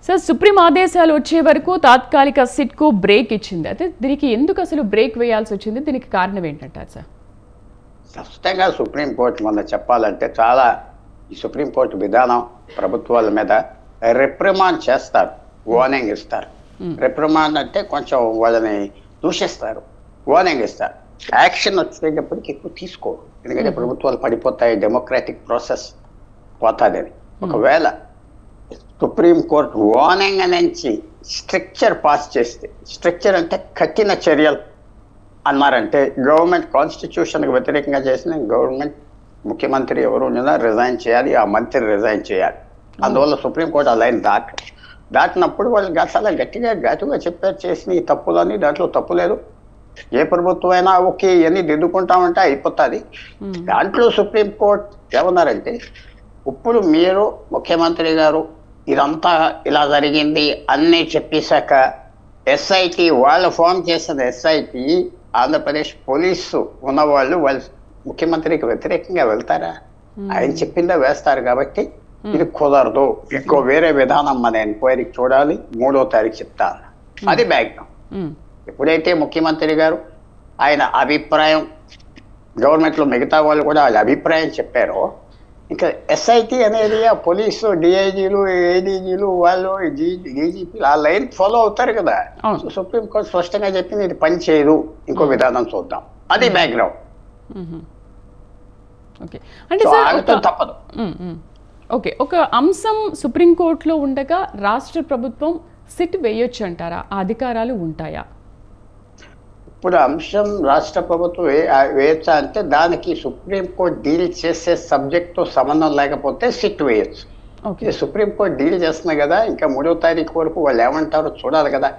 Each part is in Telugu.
సార్ సుప్రీం ఆదేశాలు వచ్చే వరకు తాత్కాలిక సిట్కు బ్రేక్ ఇచ్చింది. అయితే దీనికి ఎందుకు అసలు బ్రేక్ వేయాల్సి వచ్చింది? దీనికి కారణం ఏంటంటారు సార్? స్పష్టంగా సుప్రీంకోర్టు మొన్న చెప్పాలంటే చాలా ఈ సుప్రీంకోర్టు విధానం ప్రభుత్వాల మీద రిప్రిమాండ్ చేస్తారు, వార్నింగ్ ఇస్తారు. రిప్రిమాండ్ అంటే కొంచెం వాళ్ళని దూషిస్తారు, వార్నింగ్ ఇస్తారు. యాక్షన్ వచ్చేటప్పటికి ఎక్కువ తీసుకోరు, ఎందుకంటే ప్రభుత్వాలు పడిపోతాయి, డెమోక్రాటిక్ ప్రాసెస్ పోతాదని. ఒకవేళ సుప్రీంకోర్టు వార్నింగ్ నుంచి స్ట్రక్చర్ పాస్ చేస్తే, స్ట్రక్చర్ అంటే కఠిన చర్యలు అన్నారంటే, గవర్నమెంట్ కాన్స్టిట్యూషన్కి వ్యతిరేకంగా చేసిన గవర్నమెంట్ ముఖ్యమంత్రి ఎవరు ఉన్నా రిజైన్ చేయాలి, ఆ మంత్రి రిజైన్ చేయాలి. అందువల్ల సుప్రీంకోర్టు ఆ లైన్ దాటినప్పుడు వాళ్ళు చాలా గట్టిగా ఘాటుగా చెప్పారు, చేసిన ఈ తప్పులని, దాంట్లో తప్పు లేదు, ఏ ప్రభుత్వం అయినా ఓకే ఇవన్నీ దిద్దుకుంటామంటే అయిపోతుంది. దాంట్లో సుప్రీంకోర్టు ఏమన్నారంటే, ఇప్పుడు మీరు ముఖ్యమంత్రి గారు ఇదంతా ఇలా జరిగింది అన్నీ చెప్పేశాక ఎస్ఐటి వాళ్ళు ఫామ్ చేసిన ఎస్ఐటి ఆంధ్రప్రదేశ్ పోలీసు ఉన్నవాళ్ళు వాళ్ళు ముఖ్యమంత్రికి వ్యతిరేకంగా వెళ్తారా? ఆయన చెప్పిందా వేస్తారు. కాబట్టి ఇది కుదరదు, ఇంకో వేరే విధానం మన ఎంక్వైరీకి చూడాలి, 3వ తారీఖు చెప్తాను. అది బ్యాక్గ్రౌండ్. ఎప్పుడైతే ముఖ్యమంత్రి గారు ఆయన అభిప్రాయం, గవర్నమెంట్లో మిగతా వాళ్ళు కూడా వాళ్ళ అభిప్రాయం చెప్పారో, ఇంకా ఎస్ఐటి అనేది ఆ పోలీసు డిఐజీలు, ఏడీజీలు, వాళ్ళు డీజీపీలు ఆ లైన్ ఫాలో అవుతారు కదా. సుప్రీంకోర్టు స్పష్టంగా చెప్పింది ఇది పని చేయదు, ఇంకో విధానం చూద్దాం. అది బ్యాక్గ్రౌండ్. తప్పదు. ఓకే, ఒక అంశం సుప్రీంకోర్టులో ఉండగా రాష్ట్ర ప్రభుత్వం సిట్ వేయొచ్చు అంటారా? ఆ అధికారాలు ఉంటాయా? ఇప్పుడు అంశం రాష్ట్ర ప్రభుత్వం వేయచ్చా అంటే, దానికి సుప్రీంకోర్టు డీల్ చేసే సబ్జెక్ట్తో సంబంధం లేకపోతే సిట్ వేయచ్చు. సుప్రీంకోర్టు డీల్ చేస్తుంది కదా, ఇంకా 3వ తారీఖు వరకు వాళ్ళు ఏమంటారో చూడాలి కదా.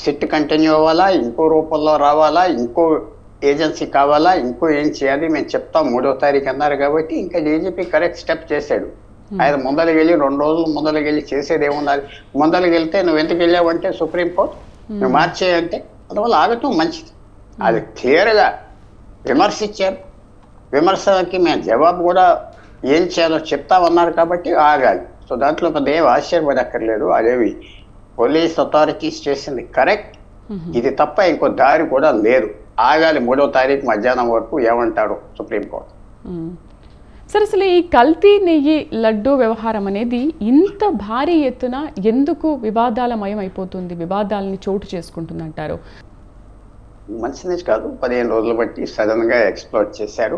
సిట్ కంటిన్యూ అవ్వాలా, ఇంకో రూపంలో రావాలా, ఇంకో ఏజెన్సీ కావాలా, ఇంకో ఏం చేయాలి మేము చెప్తాం 3వ తారీఖు అన్నారు. కాబట్టి ఇంకా డీజీపీ కరెక్ట్ స్టెప్ చేశాడు. ఆయన ముందరికి వెళ్ళి 2 రోజులు ముందరికి వెళ్ళి చేసేది ఏముండాలి? ముందరికి వెళ్తే నువ్వు ఎందుకు వెళ్ళావంటే సుప్రీంకోర్టు నువ్వు మార్చేయంటే, అందువల్ల ఆగటం మంచిది. అది క్లియర్గా విమర్శించారు, విమర్శలకి మేము జవాబు కూడా ఏం చేయాలో చెప్తామన్నారు కాబట్టి ఆగాలి. సో దాంట్లో పెద్ద ఏం ఆశ్చర్యపడక్కర్లేదు. అదేవి పోలీస్ అథారిటీస్ చేసింది కరెక్ట్, ఇది తప్ప ఇంకో దారి కూడా లేదు. ఆగాలి 3వ తారీఖు మధ్యాహ్నం వరకు ఏమంటారు సుప్రీంకోర్టు. సరే, అసలు ఈ కల్తీ నెయ్యి లడ్డూ వ్యవహారం అనేది ఇంత భారీ ఎత్తున ఎందుకు వివాదాలమయం అయిపోతుంది, వివాదాలని చోటు చేసుకుంటుంది అంటారు? మంచిది కాదు, 15 రోజులు బట్టి సడన్ గా ఎక్స్ప్లోర్ చేశారు.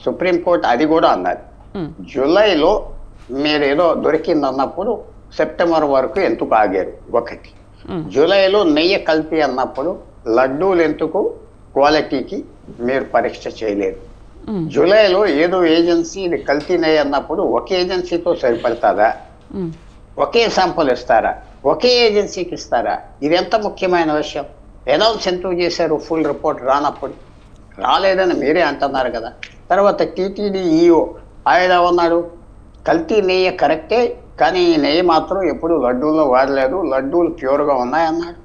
సుప్రీంకోర్టు అది కూడా అన్నది, జూలైలో మీరు ఏదో దొరికింది అన్నప్పుడు సెప్టెంబర్ వరకు ఎందుకు ఆగారు? ఒకటి, జూలైలో నెయ్యి కల్తీ అన్నప్పుడు లడ్డూలు ఎందుకు క్వాలిటీకి మీరు పరీక్ష చేయలేదు? జూలైలో ఏదో ఏజెన్సీ ఇది కల్తీ నెయ్యి అన్నప్పుడు ఒకే ఏజెన్సీతో సరిపడతాదా? ఒకే శాంపుల్ ఇస్తారా? ఒకే ఏజెన్సీకి ఇస్తారా? ఇది ఎంత ముఖ్యమైన విషయం. అనౌన్స్ ఎందుకు చేశారు? ఫుల్ రిపోర్ట్ రానప్పుడు రాలేదని మీరే అంటున్నారు కదా. తర్వాత టీటీడీ ఈఓ ఆయన ఉన్నాడు, కల్తీ నెయ్యి కరెక్టే కానీ ఈ నెయ్యి మాత్రం ఎప్పుడు లడ్డూల్లో వాడలేదు, లడ్డూలు ప్యూర్గా ఉన్నాయన్నాడు.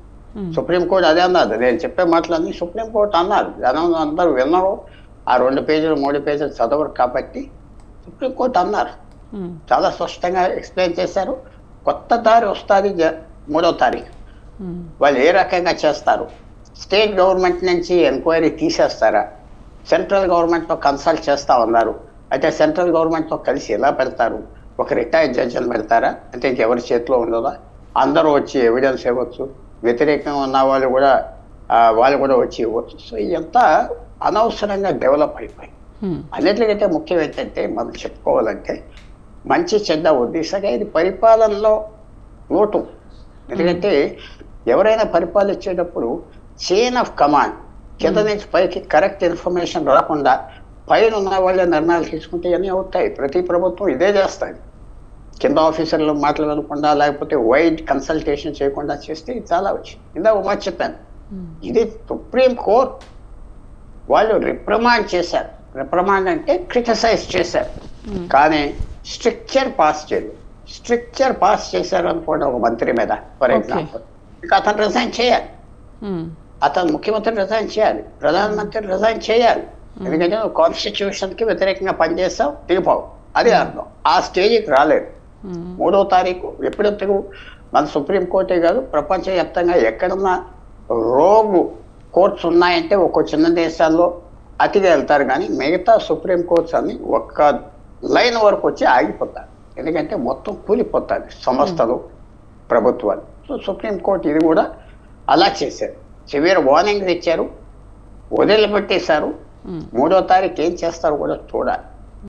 సుప్రీంకోర్టు అదే అన్నది. నేను చెప్పే మాటలన్నీ సుప్రీంకోర్టు అన్నారు, జనం అందరూ విన్నారు. ఆ 2 పేజీలు 3 పేజీలు చదవరు కాబట్టి సుప్రీంకోర్టు అన్నారు, చాలా స్పష్టంగా ఎక్స్ప్లెయిన్ చేశారు. కొత్త దారి వస్తుంది 3వ తారీఖు. వాళ్ళు ఏ రకంగా చేస్తారు? స్టేట్ గవర్నమెంట్ నుంచి ఎంక్వైరీ తీసేస్తారా? సెంట్రల్ గవర్నమెంట్తో కన్సల్ట్ చేస్తా ఉన్నారు. అయితే సెంట్రల్ గవర్నమెంట్తో కలిసి ఎలా పెడతారు? ఒక రిటైర్డ్ జడ్జిని పెడతారా? అంటే ఇంకెవరి చేతిలో ఉండదా? అందరూ వచ్చి ఎవిడెన్స్ ఇవ్వచ్చు, వ్యతిరేకంగా ఉన్న వాళ్ళు కూడా వచ్చి ఇవ్వచ్చు. సో ఇదంతా అనవసరంగా డెవలప్ అయిపోయి, అన్నిటికంటే ముఖ్యం ఏంటంటే మనం చెప్పుకోవాలంటే మంచి చెడ్డ ఉద్దేశంగా ఇది పరిపాలనలో లోటు. ఎందుకంటే ఎవరైనా పరిపాలించేటప్పుడు చైన్ ఆఫ్ కమాండ్ కింద నుంచి పైకి కరెక్ట్ ఇన్ఫర్మేషన్ రాకుండా పైన ఉన్న వాళ్ళే నిర్ణయాలు తీసుకుంటే ఇవన్నీ అవుతాయి. ప్రతి ప్రభుత్వం ఇదే చేస్తాయి. కింద ఆఫీసర్లు మాటలు వినకుండా లేకపోతే వైడ్ కన్సల్టేషన్ చేయకుండా చేస్తే ఇది చాలా వచ్చింది. ఇందాక మాట చెప్పాను, ఇది సుప్రీంకోర్టు వాళ్ళు రిప్రమాండ్ చేశారు. రిప్రమాండ్ అంటే క్రిటిసైజ్ చేశారు, కానీ స్ట్రక్చర్ పాస్ చేయలేదు. స్ట్రక్చర్ పాస్ చేశారు అనుకోండి ఒక మంత్రి మీద, ఫర్ ఎగ్జాంపుల్, ఇక అతను రిజైన్ చేయాలి, అతను ముఖ్యమంత్రి రిజైన్ చేయాలి, ప్రధానమంత్రి రిజైన్ చేయాలి. ఎందుకంటే నువ్వు కాన్స్టిట్యూషన్కి వ్యతిరేకంగా పనిచేస్తావు, దిగిపోవు. అది అర్థం. ఆ స్టేజ్కి రాలేదు. 3వ తారీఖు ఎప్పుడెప్పుడు మన సుప్రీంకోర్టే కాదు ప్రపంచవ్యాప్తంగా ఎక్కడన్నా రోగు కోర్ట్స్ ఉన్నాయంటే ఒక చిన్న దేశాల్లో అతిగా వెళ్తారు, కానీ మిగతా సుప్రీం కోర్ట్స్ అన్ని ఒక్క లైన్ వరకు వచ్చి ఆగిపోతారు. ఎందుకంటే మొత్తం కూలిపోతారు సంస్థలు, ప్రభుత్వాలు. సో సుప్రీంకోర్టు ఇది కూడా అలా చేశారు, సివియర్ వార్నింగ్స్ ఇచ్చారు, వదిలిపెట్టేశారు. 3వ తారీఖు ఏం చేస్తారో కూడా చూడాలి.